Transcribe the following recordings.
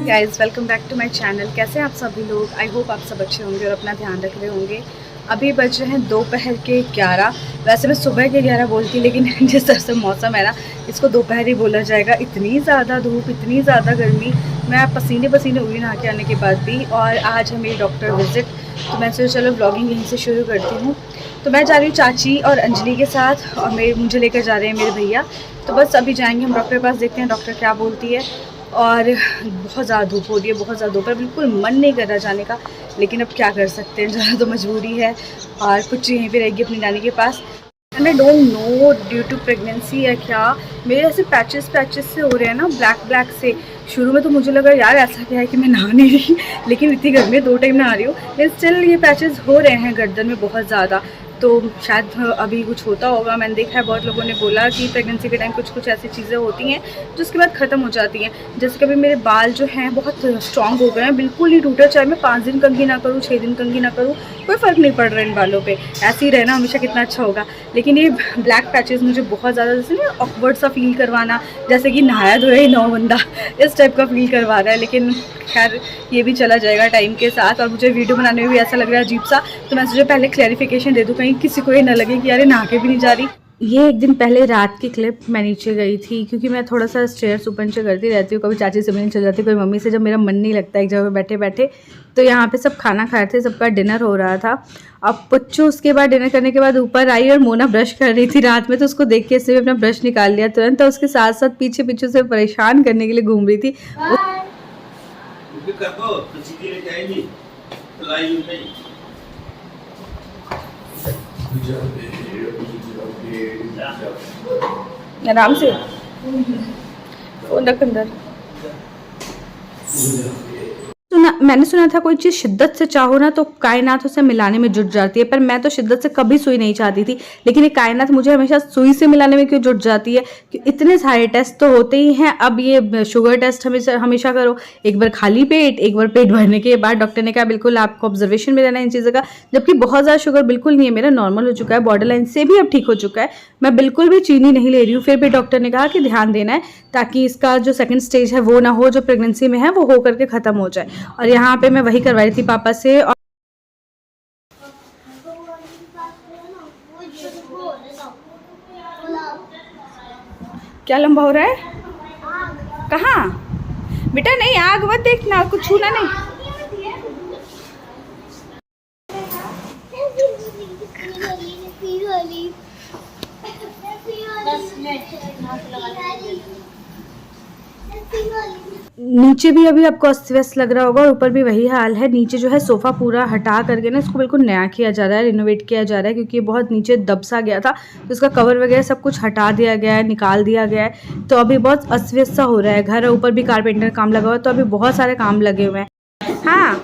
Guys welcome back to my channel. कैसे हैं आप सभी लोग? आई होप आप सब अच्छे होंगे और अपना ध्यान रख रहे होंगे। अभी बज रहे हैं दोपहर के 11। वैसे मैं सुबह के 11 बोलती, लेकिन जिस तरह से मौसम है ना, इसको दोपहर ही बोला जाएगा। इतनी ज़्यादा धूप, इतनी ज़्यादा गर्मी, मैं पसीने पसीने हुई नहा के आने के बाद भी। और आज है मेरी डॉक्टर विज़िट, तो मैं सोचा चलो व्लॉगिंग यहीं से शुरू करती हूँ। तो मैं जा रही हूँ चाची और अंजलि के साथ, और मुझे लेकर जा रहे हैं मेरे भैया। तो बस अभी जाएंगे हम डॉक्टर के पास, देखते हैं डॉक्टर क्या बोलती है। और बहुत ज़्यादा धूप हो रही है, बहुत ज़्यादा धूप है, बिल्कुल मन नहीं कर रहा जाने का, लेकिन अब क्या कर सकते हैं, ज़रा तो मजबूरी है। और कुछ यहीं पे रहेगी अपनी नानी के पास। And I don't know due to pregnancy या क्या, मेरे ऐसे पैचेस से हो रहे हैं ना, ब्लैक से। शुरू में तो मुझे लगा यार ऐसा क्या है कि मैं नहा नहीं रही, लेकिन इतनी गर्मी में 2 टाइम नहा रही हूँ, लेकिन स्टिल ये पैचेस हो रहे हैं गर्दन में बहुत ज़्यादा। तो शायद अभी कुछ होता होगा। मैंने देखा है बहुत लोगों ने बोला कि प्रेगनेंसी के टाइम कुछ ऐसी चीज़ें होती हैं जो उसके बाद ख़त्म हो जाती हैं। जैसे कि अभी मेरे बाल जो हैं बहुत स्ट्रॉन्ग हो गए हैं, बिल्कुल नहीं टूटे, चाहे मैं 5 दिन कंघी ना करूँ, 6 दिन कंघी ना करूँ, कोई फ़र्क नहीं पड़ रहा है इन बालों पे। ऐसे ही रहना हमेशा कितना अच्छा होगा। लेकिन ये ब्लैक पैचेस मुझे बहुत ज़्यादा, जैसे ना ऑकवर्ड सा फील करवाना, जैसे कि नहाया धोया ही 9 बंदा, इस टाइप का फील करवा रहा है। लेकिन खैर ये भी चला जाएगा टाइम के साथ। और मुझे वीडियो बनाने में भी ऐसा लग रहा है अजीब सा, तो मैं सोचा पहले क्लैरिफिकेशन दे दूँ, कहीं किसी को ये ना लगे कि यार नहा के भी नहीं जा रही। ये एक दिन पहले रात की क्लिप, मैं नीचे गई थी क्योंकि मैं थोड़ा सा स्टेयर्स ऊपर नीचे करती रहती हूँ, कभी चाची से मिलने चल जाती, कोई मम्मी से, जब मेरा मन नहीं लगता एक जगह पे बैठे बैठे। तो यहाँ पे सब खाना खा रहे थे, सबका डिनर हो रहा था। अब पुच्चू उसके बाद डिनर करने के बाद ऊपर आई और मोना ब्रश कर रही थी रात में, तो उसको देख के इससे भी अपना ब्रश निकाल लिया तुरंत। तो उसके साथ साथ पीछे पीछे से परेशान करने के लिए घूम रही थी। आराम से फोन रख अंदर। मैंने सुना था कोई चीज़ शिद्दत से चाहो ना तो कायनात उसे मिलाने में जुट जाती है, पर मैं तो शिद्दत से कभी सुई नहीं चाहती थी, लेकिन ये कायनात मुझे हमेशा सुई से मिलाने में क्यों जुट जाती है? कि इतने सारे टेस्ट तो होते ही हैं। अब ये शुगर टेस्ट हमेशा करो, एक बार खाली पेट, एक बार पेट भरने के बाद। डॉक्टर ने कहा बिल्कुल आपको ऑब्जर्वेशन में रहना है इन चीज़ों का, जबकि बहुत ज़्यादा शुगर बिल्कुल नहीं है, मेरा नॉर्मल हो चुका है, बॉर्डर लाइन से भी अब ठीक हो चुका है, मैं बिल्कुल भी चीनी नहीं ले रही हूँ। फिर भी डॉक्टर ने कहा कि ध्यान देना है ताकि इसका जो सेकंड स्टेज है वो ना हो, जो प्रेगनेंसी में है वो हो करके ख़त्म हो जाए। और यहाँ पे मैं वही करवा रही थी पापा से। और क्या लंबा हो रहा है? कहाँ बेटा? नहीं, आग मत देखना, कुछ छूना नहीं। नीचे भी अभी आपको अस्त व्यस्त लग रहा होगा, और ऊपर भी वही हाल है। नीचे जो है सोफ़ा पूरा हटा करके ना इसको बिल्कुल नया किया जा रहा है, रिनोवेट किया जा रहा है, क्योंकि ये बहुत नीचे दब सा गया था, तो इसका कवर वगैरह सब कुछ हटा दिया गया है, निकाल दिया गया है। तो अभी बहुत अस्त व्यस्त सा हो रहा है घर। ऊपर भी कारपेंटर काम लगा हुआ है, तो अभी बहुत सारे काम लगे हुए हैं। हाँ,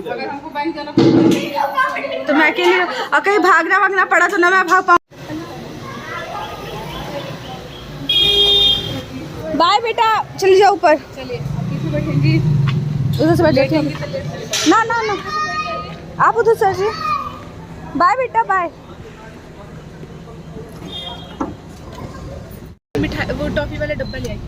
अगर हमको बैंक जाना तो मैं अकेले, कहीं भागना पड़ा तो ना मैं भाग पाऊँ। बाय बेटा, चली जाओ ऊपर। चलिए बैठेंगी, उधर से बैठेंगे। ना ना ना, आप उधर सर जी। बाय बेटा, बाय। मिठाई वो टॉफी वाला डब्बा ले आई।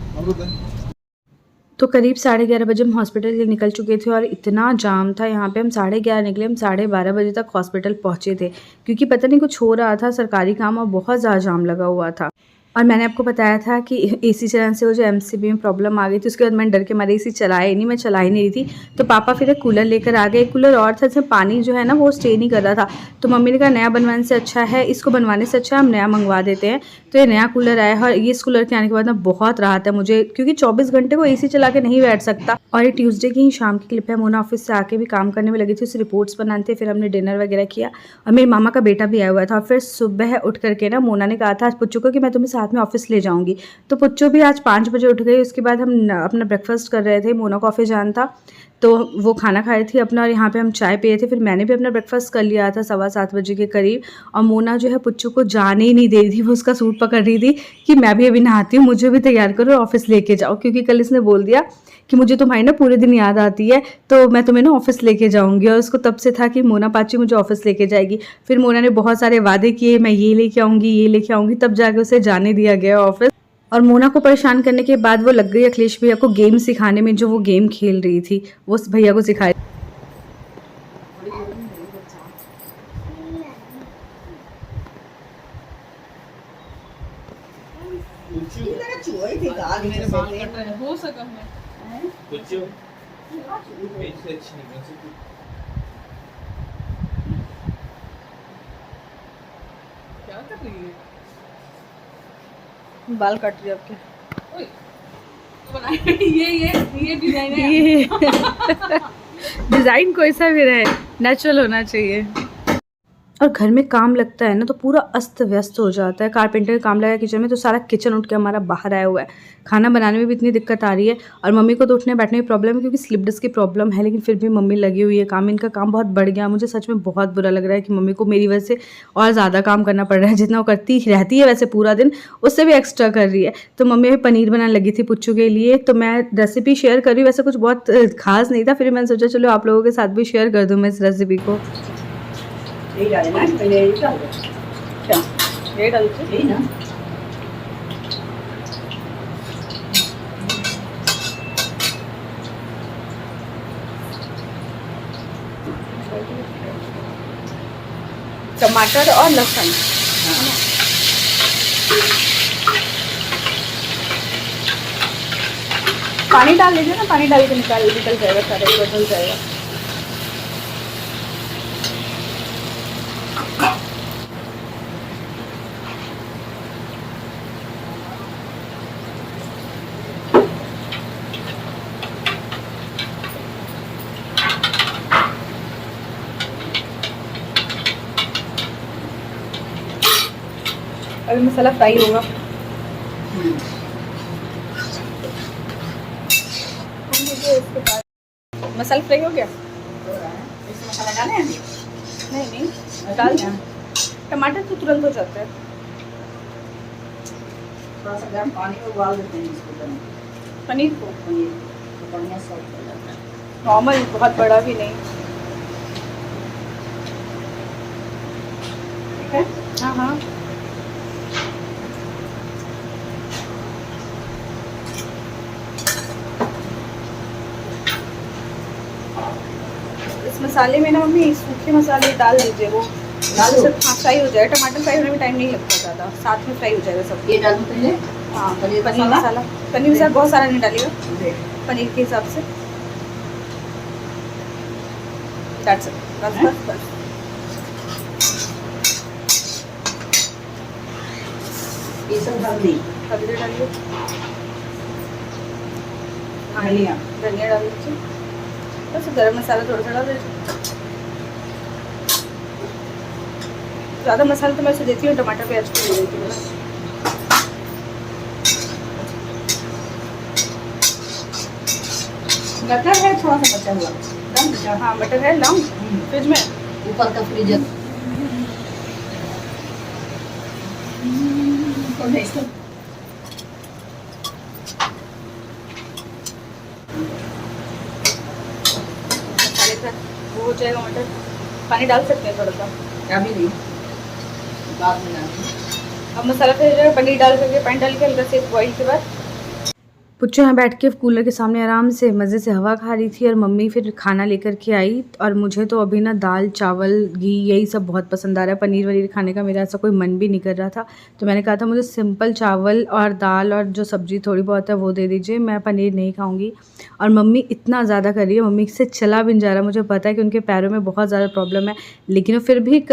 तो करीब 11:30 बजे हम हॉस्पिटल से निकल चुके थे, और इतना जाम था यहाँ पे। हम 11:30 निकले, हम 12:30 बजे तक हॉस्पिटल पहुँचे थे, क्योंकि पता नहीं कुछ हो रहा था सरकारी काम, और बहुत ज़्यादा जाम लगा हुआ था। और मैंने आपको बताया था कि एसी चलाने से वो जो एमसीबी में प्रॉब्लम आ गई थी, उसके बाद मैंने डर के मारे एसी चलाया ही नहीं, मैं चला ही नहीं रही थी। तो पापा फिर एक कूलर लेकर आ गए। एक कूलर और था जिसमें पानी जो है ना वो स्टे नहीं कर रहा था, तो मम्मी ने कहा नया बनवाने से अच्छा है, इसको बनवाने से अच्छा हम नया मंगवा देते हैं। तो ये नया कूलर आया है, और ये इस कूलर के आने के बाद ना बहुत राहत है मुझे, क्योंकि 24 घंटे को एसी चला के नहीं बैठ सकता। और ये ट्यूसडे की ही शाम की क्लिप है। मोना ऑफिस से आके भी काम करने में लगी थी, उसे रिपोर्ट्स बनाने थे, फिर हमने डिनर वगैरह किया, और मेरे मामा का बेटा भी आया हुआ था। और फिर सुबह उठ करके ना मोना ने कहा था आज पुच्चू को कि मैं तुम्हें साथ में ऑफिस ले जाऊँगी। तो पुच्चू भी आज 5 बजे उठ गई। उसके बाद हम अपना ब्रेकफास्ट कर रहे थे, मोना को ऑफिस जाना था, तो वो खाना खाए थे अपना, और यहाँ पे हम चाय पिए थे। फिर मैंने भी अपना ब्रेकफास्ट कर लिया था 7:15 बजे के करीब। और मोना जो है पुच्चू को जाने ही नहीं दे रही थी, वो उसका सूट पकड़ रही थी कि मैं भी अभी नहाती हूँ, मुझे भी तैयार करो, ऑफिस लेके जाओ, क्योंकि कल इसने बोल दिया कि मुझे तुम्हारी ना पूरे दिन याद आती है, तो मैं तुम्हें ना ऑफिस लेके जाऊँगी। और उसको तब से था कि मोना पाची मुझे ऑफिस लेके जाएगी। फिर मोना ने बहुत सारे वादे किए, मैं ये लेके आऊँगी, ये लेके आऊँगी, तब जाके उसे जाने दिया गया ऑफिस। और मोना को परेशान करने के बाद वो लग गई अखिलेश भैया को गेम सिखाने में, जो वो गेम खेल रही थी वो उस भैया को सिखाई। हो सका है क्या कर रही है? बाल काट रही है आपके। ये डिजाइन है। ये डिजाइन कोई सा भी रहे, नेचुरल होना चाहिए। और घर में काम लगता है ना तो पूरा अस्त व्यस्त हो जाता है। कारपेंटर काम लगा किचन में तो सारा किचन उठ के हमारा बाहर आया हुआ है। खाना बनाने में भी इतनी दिक्कत आ रही है, और मम्मी को तो उठने बैठने में प्रॉब्लम है क्योंकि स्लिप डिस्क की प्रॉब्लम है, लेकिन फिर भी मम्मी लगी हुई है काम। इनका काम बहुत बढ़ गया। मुझे सच में बहुत बुरा लग रहा है कि मम्मी को मेरी वजह से और ज़्यादा काम करना पड़ रहा है। जितना वो करती रहती है वैसे पूरा दिन, उससे भी एक्स्ट्रा कर रही है। तो मम्मी अभी पनीर बनाने लगी थी पुच्चू के लिए, तो मैं रेसिपी शेयर कर रही हूँ। वैसे कुछ बहुत खास नहीं था, फिर मैंने सोचा चलो आप लोगों के साथ भी शेयर कर दूँ मैं इस रेसिपी को। यही डालना है, पहले यही डाल दो। क्या यही डाल दो? यही ना। टमाटर और लहसुन, पानी डाल लीजिए ना, पानी डाल के निकल जाएगा, सारे बदल जाएगा। अभी मसाला फ्राई होगा। मसाला फ्राई हो गया। इसमें मसाला डाले हैं? नहीं डाल दें, टमाटर तो तुरंत हो जाता है। थोड़ा सा गर्म पानी में उबाल देते हैं इसको। पनीर को पनीर तो बढ़िया सॉफ्ट हो जाता है। नॉर्मल, बहुत बड़ा भी नहीं। ठीक है, हाँ हाँ। इस मसाले में ना मम्मी सूखे मसाले डाल दीजिए, वो डालो। हाँ फ्राई हो जाएगा। टमाटर फ्राई होने में टाइम नहीं लगता ज़्यादा, साथ में फ्राई हो जाएगा सब। ये डाल दो पहले। हाँ पनीर पनीर मसाला? पनीर मसाला बहुत सारा नहीं डालिएगा, देख। पनीर के हिसाब से। That's it. बस। ये सब हल्दी हल्दी डालिए, धनिया धनिया डाल दीजिए, बस गरम मसाला थोड़ा सा डाल दीजिए। ज़्यादा मसाला तो मैं इसे देती हूँ, टमाटर प्याज को दे देती हूँ बस। मटर है थोड़ा सा बचा हुआ। हाँ मटर है, लाऊं फ्रिज में? ऊपर का फ्रीजर मसाले का वो हो जाएगा मटर। पानी डाल सकते हैं थोड़ा सा? अभी नहीं, बाद में डालूंगी। अब मसाला फ्राई हो जाएगा, पनीर डाल करके, पानी डाल के हल्का से बॉईल के बाद। पुच्चू यहाँ बैठ के कूलर के सामने आराम से मज़े से हवा खा रही थी, और मम्मी फिर खाना लेकर के आई। और मुझे तो अभी ना दाल चावल घी यही सब बहुत पसंद आ रहा है। पनीर वनीर खाने का मेरा ऐसा कोई मन भी नहीं कर रहा था, तो मैंने कहा था मुझे सिंपल चावल और दाल और जो सब्ज़ी थोड़ी बहुत है वो दे दीजिए, मैं पनीर नहीं खाऊंगी। और मम्मी इतना ज़्यादा कर रही है, मम्मी से चला भी नहीं जा रहा। मुझे पता है कि उनके पैरों में बहुत ज़्यादा प्रॉब्लम है, लेकिन वो फिर भी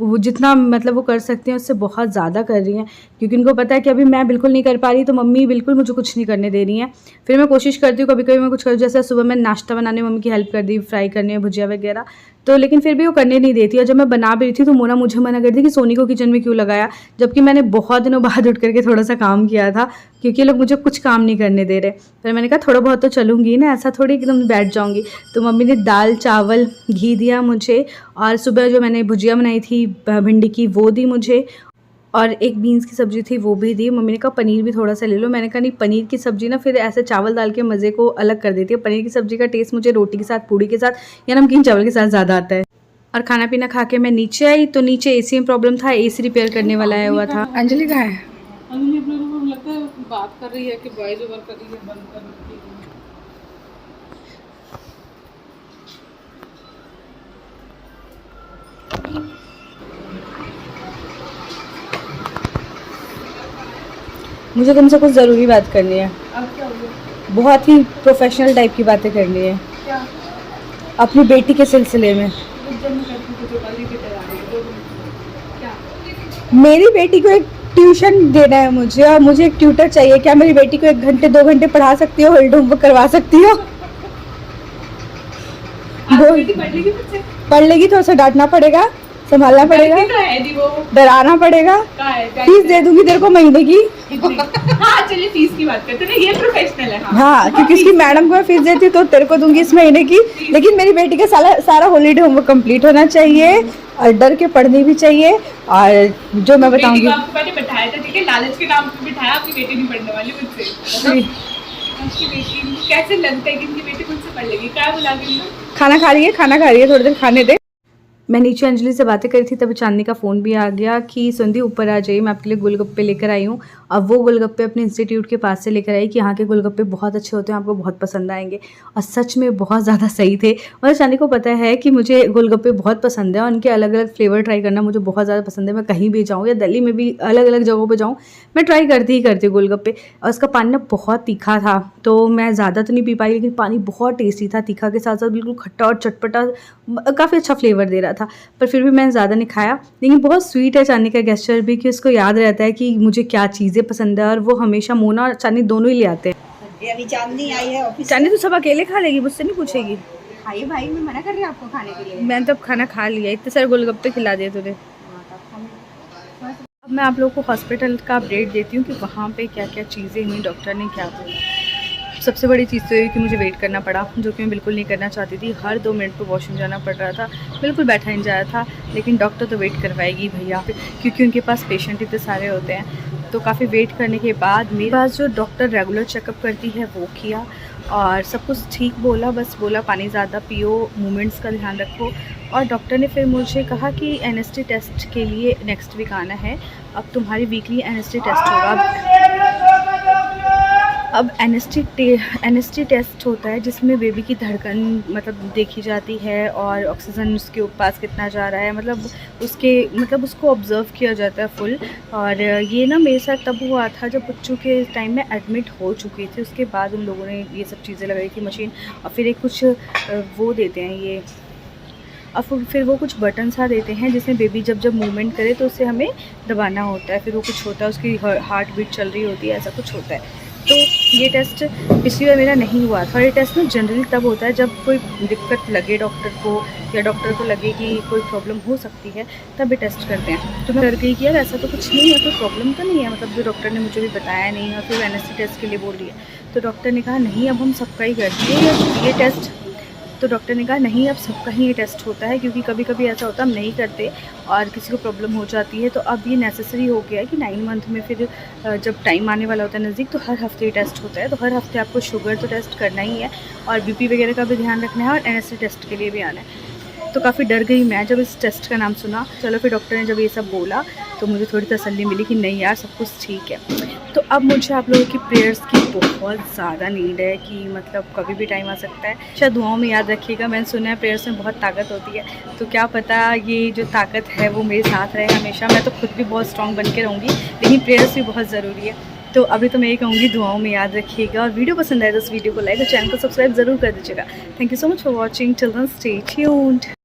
वो जितना मतलब वो कर सकती हैं उससे बहुत ज़्यादा कर रही हैं, क्योंकि उनको पता है कि अभी मैं बिल्कुल नहीं कर पा रही, तो मम्मी बिल्कुल मुझे कुछ नहीं करने दे रही हैं। फिर मैं कोशिश करती हूँ कभी कभी मैं कुछ करूँ, जैसे सुबह मैं नाश्ता बनाने में मम्मी की हेल्प कर दी, फ्राई करने में भुजिया वगैरह, तो लेकिन फिर भी वो करने नहीं देती। और जब मैं बना भी रही थी तो मोना मुझे मना कर दी कि सोनी को किचन में क्यों लगाया, जबकि मैंने बहुत दिनों बाद उठ करके थोड़ा सा काम किया था, क्योंकि लोग मुझे कुछ काम नहीं करने दे रहे। फिर मैंने कहा थोड़ा बहुत तो चलूँगी ना, ऐसा थोड़ी एकदम बैठ जाऊँगी। तो मम्मी ने दाल चावल घी दिया मुझे, और सुबह जो मैंने भुजिया बनाई थी भिंडी की वो दी मुझे, और एक बीन्स की सब्ज़ी थी वो भी दी। मम्मी ने कहा पनीर भी थोड़ा सा ले लो। मैंने कहा नहीं, पनीर की सब्ज़ी ना फिर ऐसे चावल दाल के मज़े को अलग कर देती है। पनीर की सब्ज़ी का टेस्ट मुझे रोटी के साथ, पूड़ी के साथ या नमकीन चावल के साथ ज़्यादा आता है। और खाना पीना खा के मैं नीचे आई, तो नीचे एसी में प्रॉब्लम था, एसी रिपेयर करने वाला आया हुआ था। अंजलि कहाँ है? अंजलि अपने रूम में लगता है बात कर रही है कि वॉइस ओवर कर रही है, बंद कर रही है। मुझे तुमसे कुछ ज़रूरी बात करनी है, अब क्या हो गया? बहुत ही प्रोफेशनल टाइप की बातें करनी है क्या? अपनी बेटी के सिलसिले में। जब मैं कहती हूँ जो कल की तरह है, जो क्या? मेरी बेटी को एक ट्यूशन देना है मुझे, और मुझे एक ट्यूटर चाहिए। क्या मेरी बेटी को 1 घंटे 2 घंटे पढ़ा सकती हो, होमवर्क करवा सकती हो? आज बेटी पढ़ लेगी मुझसे? पढ़ लेगी तो उसे डांटना पड़ेगा, संभालना पड़ेगा, कहाँ है दी वो? डराना पड़ेगा। कहाँ है? फीस दे दूंगी तेरे को महीने की। हाँ चलिए फीस की बात करते हैं ना, ये प्रोफेशनल है। हाँ, क्योंकि उसकी मैडम को मैं फीस देती हूँ तो तेरे को दूंगी इस महीने की। लेकिन मेरी बेटी का सारा हॉलीडे होमवर्क कंप्लीट होना चाहिए, और डर के पढ़नी भी चाहिए। और जो मैं बताऊंगी, बेटी को आपको पहले बैठाया था, ठीक है, लालच के नाम पे बिठाया। आपकी बेटी नहीं पढ़ने वाली मुझसे। आपकी बेटी इनको कैसे लगता है कि इनकी बेटी मुझसे पढ़ लेगी? क्या बुला गई? खाना खा रही है, थोड़ी देर खाने दे। मैं नीचे अंजलि से बातें करी थी, तभी चांदनी का फ़ोन भी आ गया कि संधि ऊपर आ जाइए, मैं आपके लिए गोलगप्पे लेकर आई हूँ। अब वो गोलगप्पे अपने इंस्टीट्यूट के पास से लेकर आई कि यहाँ के गोलगप्पे बहुत अच्छे होते हैं, आपको बहुत पसंद आएंगे। और सच में बहुत ज़्यादा सही थे। और चांदनी को पता है कि मुझे गोलगप्पे बहुत पसंद है, और उनके अलग अलग फ्लेवर ट्राई करना मुझे बहुत ज़्यादा पसंद है। मैं कहीं भी जाऊँ या दिल्ली में भी अलग अलग जगहों पर जाऊँ, मैं ट्राई करती ही करती हूँ गोलगप्पे। और उसका पानी ना बहुत तीखा था, तो मैं ज़्यादा तो नहीं पी पाई, लेकिन पानी बहुत टेस्टी था, तीखा के साथ साथ बिल्कुल खट्टा और चटपटा, काफ़ी अच्छा फ्लेवर दे रहा था। पर फिर भी मैंने ज़्यादा नहीं खाया। लेकिन बहुत स्वीट है चांदनी का गेस्चर भी, कि उसको याद रहता है कि मुझे क्या चीज़ें पसंद है, और वो हमेशा मोना और चांदनी दोनों ही ले आते हैं। ये अभी चांदनी आई है ऑफिस। चांदनी तो सब अकेले खा लेगी, मुझसे नहीं पूछेगी। खाइए भाई, मैं मना कर रही हूँ आपको खाने के लिए। मैंने तो अब खाना खा लिया, इतने सारे गोलगप्पे खिला दिए तुझे। अब मैं आप लोगों को हॉस्पिटल का अपडेट देती हूँ कि वहाँ पे क्या क्या चीज़ें हुई, डॉक्टर ने क्या बोला। सबसे बड़ी चीज़ तो ये कि मुझे वेट करना पड़ा, जो कि मैं बिल्कुल नहीं करना चाहती थी। हर 2 मिनट पे वॉशरूम जाना पड़ रहा था, बिल्कुल बैठा नहीं जा रहा था। लेकिन डॉक्टर तो वेट करवाएगी भैया, क्योंकि उनके पास पेशेंट इतने सारे होते हैं। तो काफ़ी वेट करने के बाद मेरे पास जो डॉक्टर रेगुलर चेकअप करती है वो किया, और सब कुछ ठीक बोला। बस बोला पानी ज़्यादा पियो, मूवमेंट्स का ध्यान रखो। और डॉक्टर ने फिर मुझे कहा कि एनएसटी टेस्ट के लिए नेक्स्ट वीक आना है। अब तुम्हारी वीकली एनएसटी टेस्ट होगा। अब एनएसटी टेस्ट होता है, जिसमें बेबी की धड़कन मतलब देखी जाती है, और ऑक्सीजन उसके पास कितना जा रहा है, मतलब उसको ऑब्ज़र्व किया जाता है फुल। और ये ना मेरे साथ तब हुआ था जब बच्चों के टाइम में एडमिट हो चुकी थी। उसके बाद उन लोगों ने ये सब चीज़ें लगाई थी मशीन, और फिर एक कुछ वो देते हैं ये, और फिर वो कुछ बटन सा देते हैं, जिसमें बेबी जब मूवमेंट करे तो उसे हमें दबाना होता है। फिर वो कुछ होता है, उसकी हार्ट बीट चल रही होती है, ऐसा कुछ होता है। तो ये टेस्ट पिछली बार मेरा नहीं हुआ था। ये टेस्ट ना जनरली तब होता है जब कोई दिक्कत लगे डॉक्टर को, या डॉक्टर को लगे कि कोई प्रॉब्लम हो सकती है, तब ये टेस्ट करते हैं। तो मैं डर गई कि यार ऐसा तो कुछ नहीं है, कोई प्रॉब्लम तो नहीं है, मतलब जो डॉक्टर ने मुझे भी बताया नहीं। और फिर एनएसटी टेस्ट के लिए बोल रही है, तो डॉक्टर ने कहा नहीं अब हम सबका ही करते हैं ये टेस्ट। तो डॉक्टर ने कहा नहीं अब सबका ही ये टेस्ट होता है, क्योंकि कभी कभी ऐसा होता है हम नहीं करते और किसी को प्रॉब्लम हो जाती है। तो अब ये नेसेसरी हो गया है कि 9 मंथ में फिर जब टाइम आने वाला होता है नज़दीक, तो हर हफ्ते टेस्ट होता है। तो हर हफ्ते आपको शुगर तो टेस्ट करना ही है, और बीपी वगैरह का भी ध्यान रखना है, और एनएसटी टेस्ट के लिए भी आना है। तो काफ़ी डर गई मैं जब इस टेस्ट का नाम सुना। चलो फिर डॉक्टर ने जब ये सब बोला तो मुझे थोड़ी तसल्ली मिली कि नहीं यार सब कुछ ठीक है। तो अब मुझे आप लोगों की प्रेयर्स की बहुत ज़्यादा नीड है, कि मतलब कभी भी टाइम आ सकता है। शायद दुआओं में याद रखिएगा, मैंने सुना है प्रेयर्स में बहुत ताकत होती है, तो क्या पता ये जो ताकत है वो मेरे साथ रहे हमेशा। मैं तो खुद भी बहुत स्ट्रॉन्ग बन के रहूँगी, लेकिन प्रेयर्स भी बहुत ज़रूरी है। तो अभी तो मैं ये कहूँगी दुआओं में याद रखिएगा, और वीडियो पसंद आए तो इस वीडियो को लाइक और चैनल को सब्सक्राइब ज़रूर कर दीजिएगा। Thank you so much for watching, till then stay tuned.